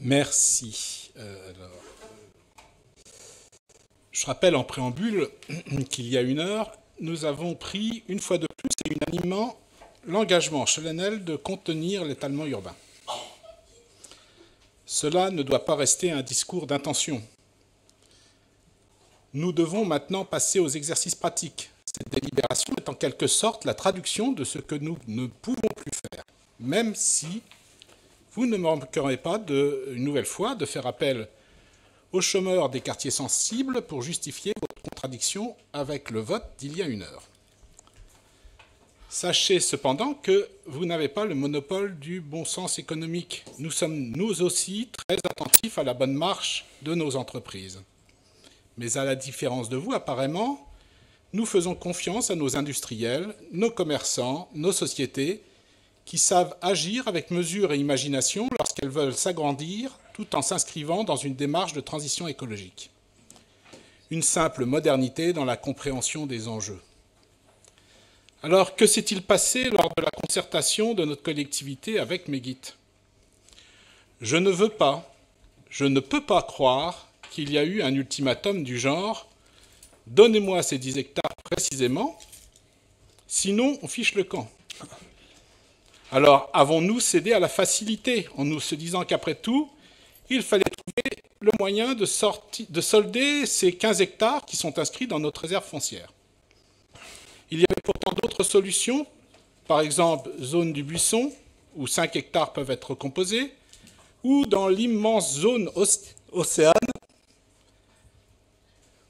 Merci. Je rappelle en préambule qu'il y a 1 heure, nous avons pris une fois de plus et unanimement l'engagement solennel de contenir l'étalement urbain. Cela ne doit pas rester un discours d'intention. Nous devons maintenant passer aux exercices pratiques. Cette délibération est en quelque sorte la traduction de ce que nous ne pouvons plus faire, même si vous ne manquerez pas une nouvelle fois de faire appel aux chômeurs des quartiers sensibles pour justifier votre contradiction avec le vote d'il y a 1 heure. Sachez cependant que vous n'avez pas le monopole du bon sens économique. Nous sommes nous aussi très attentifs à la bonne marche de nos entreprises. Mais à la différence de vous, apparemment, nous faisons confiance à nos industriels, nos commerçants, nos sociétés, qui savent agir avec mesure et imagination lorsqu'elles veulent s'agrandir tout en s'inscrivant dans une démarche de transition écologique. Une simple modernité dans la compréhension des enjeux. Alors, que s'est-il passé lors de la concertation de notre collectivité avec Megit ? Je ne peux pas croire qu'il y a eu un ultimatum du genre « Donnez-moi ces 10 hectares précisément, sinon on fiche le camp ». Alors, avons-nous cédé à la facilité en nous se disant qu'après tout, il fallait trouver le moyen de solder ces 15 hectares qui sont inscrits dans notre réserve foncière? Il y avait pourtant d'autres solutions, par exemple zone du buisson, où 5 hectares peuvent être composés, ou dans l'immense zone océane,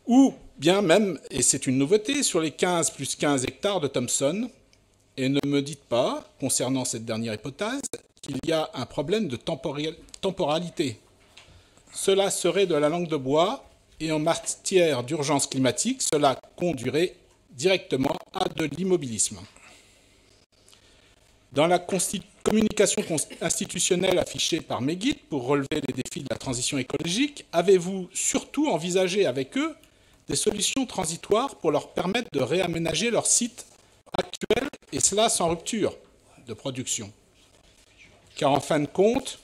ou bien même, et c'est une nouveauté, sur les 15 plus 15 hectares de Thomson. Et ne me dites pas, concernant cette dernière hypothèse, qu'il y a un problème de temporalité. Cela serait de la langue de bois, et en matière d'urgence climatique, cela conduirait directement à de l'immobilisme. Dans la communication institutionnelle affichée par Megit pour relever les défis de la transition écologique, avez-vous surtout envisagé avec eux des solutions transitoires pour leur permettre de réaménager leur site actuel, et cela sans rupture de production? Car en fin de compte,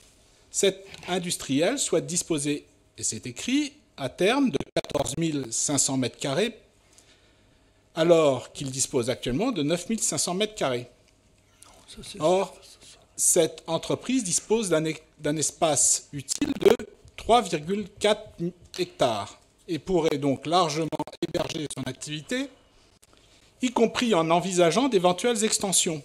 cet industriel souhaite disposer, et c'est écrit, à terme de 14 500 m², alors qu'il dispose actuellement de 9 500 m². Or, cette entreprise dispose d'un espace utile de 3,4 hectares et pourrait donc largement héberger son activité, y compris en envisageant d'éventuelles extensions,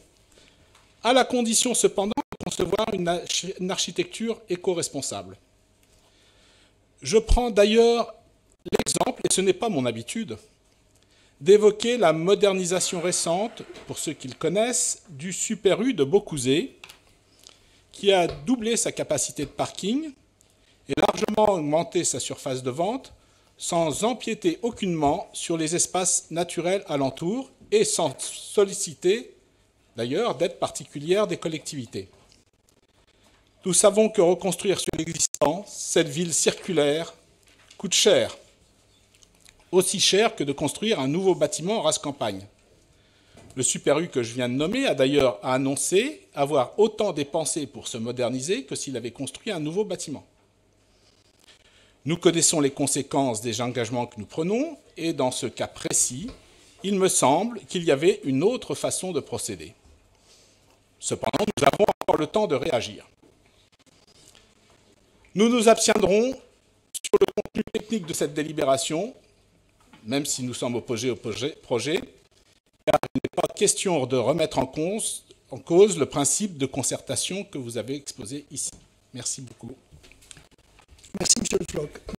à la condition cependant de concevoir une architecture éco-responsable. Je prends d'ailleurs l'exemple, et ce n'est pas mon habitude, d'évoquer la modernisation récente, pour ceux qui le connaissent, du Super U de Beaucouzé, qui a doublé sa capacité de parking et largement augmenté sa surface de vente, sans empiéter aucunement sur les espaces naturels alentours et sans solliciter, d'ailleurs, d'aide particulière des collectivités. Nous savons que reconstruire sur l'existant, cette ville circulaire, coûte cher. Aussi cher que de construire un nouveau bâtiment en rase campagne. Le Super U que je viens de nommer a d'ailleurs annoncé avoir autant dépensé pour se moderniser que s'il avait construit un nouveau bâtiment. Nous connaissons les conséquences des engagements que nous prenons, et dans ce cas précis, il me semble qu'il y avait une autre façon de procéder. Cependant, nous avons encore le temps de réagir. Nous nous abstiendrons sur le contenu technique de cette délibération, même si nous sommes opposés au projet, car il n'est pas question de remettre en cause le principe de concertation que vous avez exposé ici. Merci beaucoup. Merci, M. Le Floch.